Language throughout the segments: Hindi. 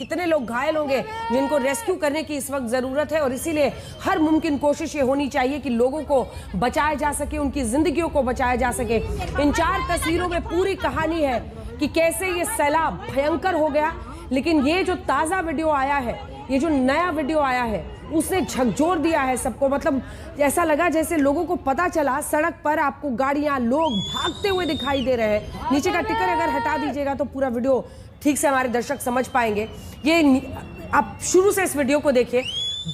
कितने लोग घायल होंगे जिनको रेस्क्यू करने की इस वक्त जरूरत है। और इसीलिए हर मुमकिन कोशिश ये होनी चाहिए कि लोगों को बचाया जा सके, उनकी जिंदगियों को बचाया जा सके। इन 4 तस्वीरों में पूरी कहानी है कि कैसे ये सैलाब भयंकर हो गया। लेकिन ये जो ताजा वीडियो आया है, ये जो नया वीडियो आया है, उसने झकझोर दिया है सबको। मतलब ऐसा लगा जैसे लोगों को पता चला, सड़क पर आपको गाड़ियां, लोग भागते हुए दिखाई दे रहे हैं। नीचे का टिकर अगर हटा दीजिएगा तो पूरा वीडियो ठीक से हमारे दर्शक समझ पाएंगे। ये आप शुरू से इस वीडियो को देखिए।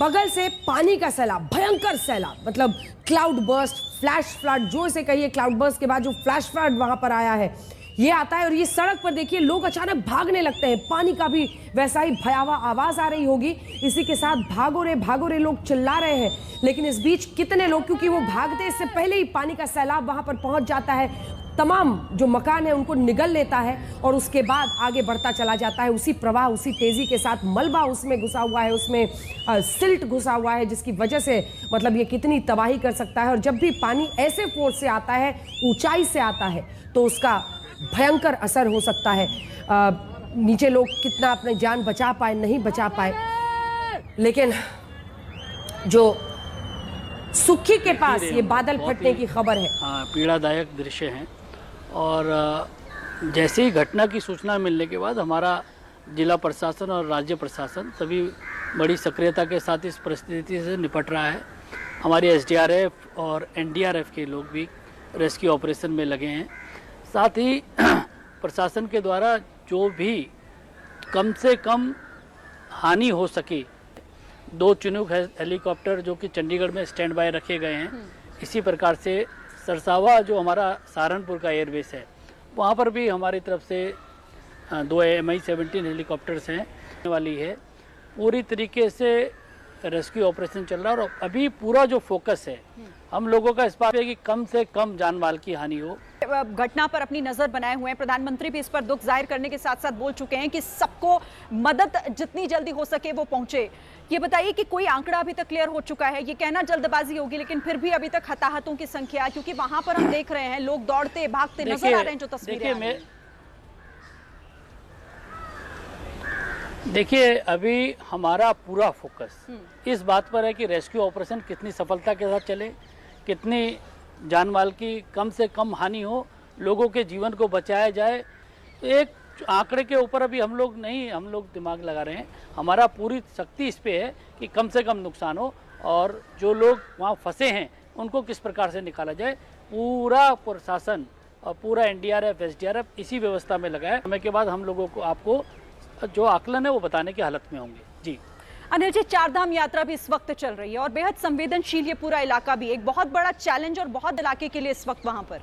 बगल से पानी का सैलाब, भयंकर सैलाब, मतलब क्लाउड बर्स्ट, फ्लैश फ्लड, जो इसे कहिए, क्लाउड बर्स्ट के बाद जो फ्लैश फ्लड वहां पर आया है, ये आता है। और ये सड़क पर देखिए लोग अचानक भागने लगते हैं। पानी का भी वैसा ही भयावह आवाज आ रही होगी। इसी के साथ भागो रे लोग चिल्ला रहे हैं। लेकिन इस बीच कितने लोग, क्योंकि वो भागते इससे पहले ही पानी का सैलाब वहां पर पहुंच जाता है, तमाम जो मकान है उनको निगल लेता है और उसके बाद आगे बढ़ता चला जाता है। उसी प्रवाह, उसी तेजी के साथ मलबा उसमें घुसा हुआ है, उसमें सिल्ट घुसा हुआ है, जिसकी वजह से मतलब ये कितनी तबाही कर सकता है। और जब भी पानी ऐसे फोर्स से आता है, ऊंचाई से आता है, तो उसका भयंकर असर हो सकता है। नीचे लोग कितना अपने जान बचा पाए, नहीं बचा पाए, लेकिन जो सुखी के पास ये बादल फटने की खबर है। पीड़ादायक दृश्य हैं। और जैसे ही घटना की सूचना मिलने के बाद हमारा जिला प्रशासन और राज्य प्रशासन सभी बड़ी सक्रियता के साथ इस परिस्थिति से निपट रहा है। हमारी एसडीआरएफ और एनडीआरएफ के लोग भी रेस्क्यू ऑपरेशन में लगे हैं। साथ ही प्रशासन के द्वारा जो भी कम से कम हानि हो सके, 2 चिनूक हेलीकॉप्टर जो कि चंडीगढ़ में स्टैंड बाय रखे गए हैं। इसी प्रकार से सरसावा जो हमारा सहारनपुर का एयरबेस है, वहाँ पर भी हमारी तरफ से 2 Mi-17 हेलीकॉप्टर्स हैं वाली है। पूरी तरीके से रेस्क्यू ऑपरेशन चल रहा है। और अभी पूरा जो फोकस है हम लोगों का इस बात पे कि कम से कम जान माल की हानि हो। घटना पर अपनी नजर बनाए हुए हैं। प्रधानमंत्री भी इस पर दुख जाहिर करने के साथ साथ बोल चुके हैं कि सबको मदद जितनी जल्दी हो सके वो पहुंचे। ये बताइए कि कोई आंकड़ा अभी तक क्लियर हो चुका है? ये कहना जल्दबाजी होगी, लेकिन फिर भी अभी तक हताहतों की संख्या, क्योंकि वहां पर हम देख रहे हैं लोग दौड़ते भागते नजर आ रहे हैं जो तस्वीरें। देखिए अभी हमारा पूरा फोकस इस बात पर है कि रेस्क्यू ऑपरेशन कितनी सफलता के साथ चले, कितनी जान माल की कम से कम हानि हो, लोगों के जीवन को बचाया जाए। एक आंकड़े के ऊपर अभी हम लोग दिमाग लगा रहे हैं। हमारा पूरी शक्ति इस पे है कि कम से कम नुकसान हो और जो लोग वहाँ फंसे हैं उनको किस प्रकार से निकाला जाए। पूरा प्रशासन और पूरा एनडीआरएफ एसडीआरएफ इसी व्यवस्था में लगा है। समय के बाद हम लोगों को आपको जो आकलन है वो बताने की हालत में होंगे। जी अनिल जी, 4 धाम यात्रा भी इस वक्त चल रही है और बेहद संवेदनशील ये पूरा इलाका भी एक बहुत बड़ा चैलेंज और बहुत इलाके के लिए इस वक्त वहां पर।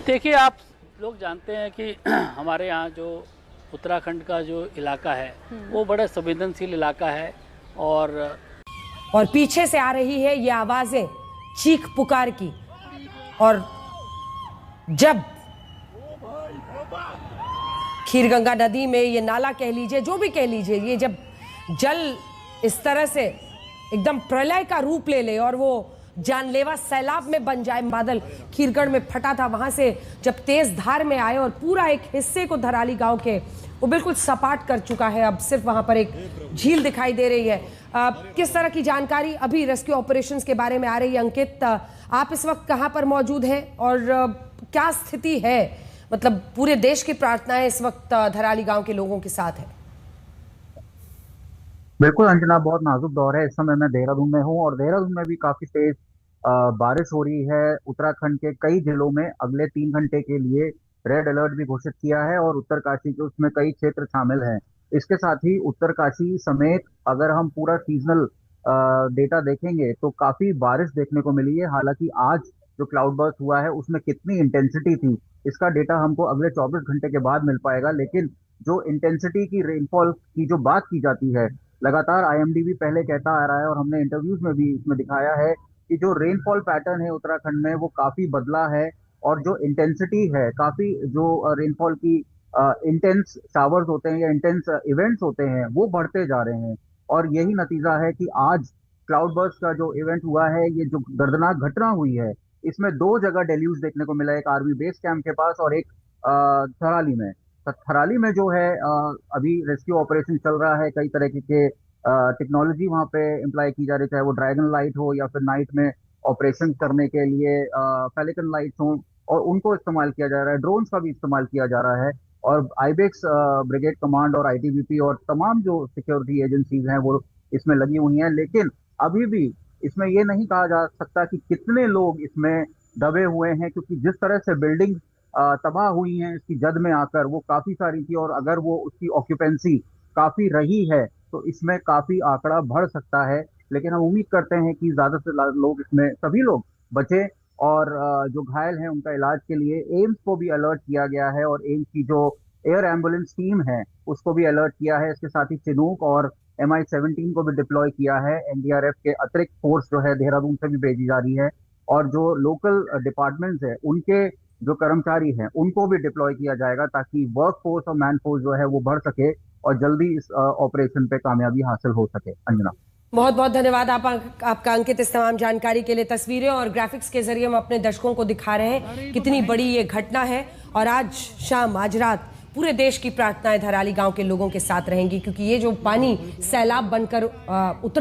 देखिए आप लोग जानते हैं कि हमारे यहाँ जो उत्तराखंड का जो इलाका है वो बड़ा संवेदनशील इलाका है। और पीछे से आ रही है ये आवाजें चीख पुकार की। और जब खीरगंगा नदी में ये नाला कह लीजिए, जो भी कह लीजिए, ये जब जल इस तरह से एकदम प्रलय का रूप ले ले और वो जानलेवा सैलाब में बन जाए। बादल खीरगढ़ में फटा था, वहां से जब तेज धार में आए और पूरा एक हिस्से को धराली गांव के वो बिल्कुल सपाट कर चुका है। अब सिर्फ वहां पर एक झील दिखाई दे रही है। किस तरह की जानकारी अभी रेस्क्यू ऑपरेशंस के बारे में आ रही है? अंकित, आप इस वक्त कहां पर मौजूद हैं और क्या स्थिति है? मतलब पूरे देश की प्रार्थनाएं इस वक्त धराली गांव के लोगों के साथ है। बिल्कुल अंजना, बहुत नाजुक दौर है। इस समय मैं देहरादून में हूँ और देहरादून में भी काफी तेज बारिश हो रही है। उत्तराखंड के कई जिलों में अगले 3 घंटे के लिए रेड अलर्ट भी घोषित किया है और उत्तरकाशी के उसमें कई क्षेत्र शामिल हैं। इसके साथ ही उत्तरकाशी समेत अगर हम पूरा सीजनल डेटा देखेंगे तो काफी बारिश देखने को मिली है। हालांकि आज जो क्लाउड बर्स्ट हुआ है उसमें कितनी इंटेंसिटी थी इसका डेटा हमको अगले 24 घंटे के बाद मिल पाएगा। लेकिन जो इंटेंसिटी की रेनफॉल की जो बात की जाती है, लगातार आईएमडी भी पहले कहता आ रहा है और हमने इंटरव्यूज में भी इसमें दिखाया है कि जो रेनफॉल पैटर्न है उत्तराखंड में वो काफी बदला है और जो इंटेंसिटी है, काफी जो रेनफॉल की इंटेंस शावर्स होते हैं या इंटेंस इवेंट्स होते हैं वो बढ़ते जा रहे हैं। और यही नतीजा है कि आज क्लाउड बर्स्ट का जो इवेंट हुआ है, ये जो दर्दनाक घटना हुई है, इसमें 2 जगह डेल्यूज देखने को मिला, एक आर्मी बेस कैंप के पास और एक थराली में। तो थराली में जो है अभी रेस्क्यू ऑपरेशन चल रहा है, कई तरह के टेक्नोलॉजी वहाँ पे इम्प्लाई की जा रही है, चाहे वो ड्रैगन लाइट हो या फिर नाइट में ऑपरेशन करने के लिए पेलिकन लाइट्स हो, और उनको इस्तेमाल किया जा रहा है। ड्रोन्स का भी इस्तेमाल किया जा रहा है, और आईबेक्स ब्रिगेड कमांड और आईटीबीपी और तमाम जो सिक्योरिटी एजेंसीज हैं वो इसमें लगी हुई हैं। लेकिन अभी भी इसमें ये नहीं कहा जा सकता कि कितने लोग इसमें दबे हुए हैं, क्योंकि जिस तरह से बिल्डिंग तबाह हुई हैं इसकी जद में आकर, वो काफी सारी थी, और अगर वो उसकी ऑक्यूपेंसी काफी रही है तो इसमें काफी आंकड़ा बढ़ सकता है। लेकिन हम उम्मीद करते हैं कि ज्यादा से ज्यादा लोग इसमें, सभी लोग बचे, और जो घायल हैं उनका इलाज के लिए एम्स को भी अलर्ट किया गया है, और एम्स की जो एयर एम्बुलेंस टीम है उसको भी अलर्ट किया है। इसके साथ ही चिनूक और MI-17 को भी डिप्लॉय किया है। एनडीआरएफ के अतिरिक्त फोर्स जो है देहरादून से भी भेजी जा रही है, और जो लोकल डिपार्टमेंट्स है उनके जो कर्मचारी हैं उनको भी डिप्लॉय किया जाएगा, ताकि वर्क फोर्स और मैन फोर्स जो है वो बढ़ सके और जल्दी इस ऑपरेशन पे कामयाबी हासिल हो सके। अंजना, बहुत बहुत धन्यवाद आपका अंकित, इस तमाम जानकारी के लिए। तस्वीरें और ग्राफिक्स के जरिए हम अपने दर्शकों को दिखा रहे हैं कितनी बड़ी ये घटना है, और आज शाम, आज रात पूरे देश की प्रार्थनाएं धराली गांव के लोगों के साथ रहेंगी, क्योंकि ये जो पानी सैलाब बनकर उतरा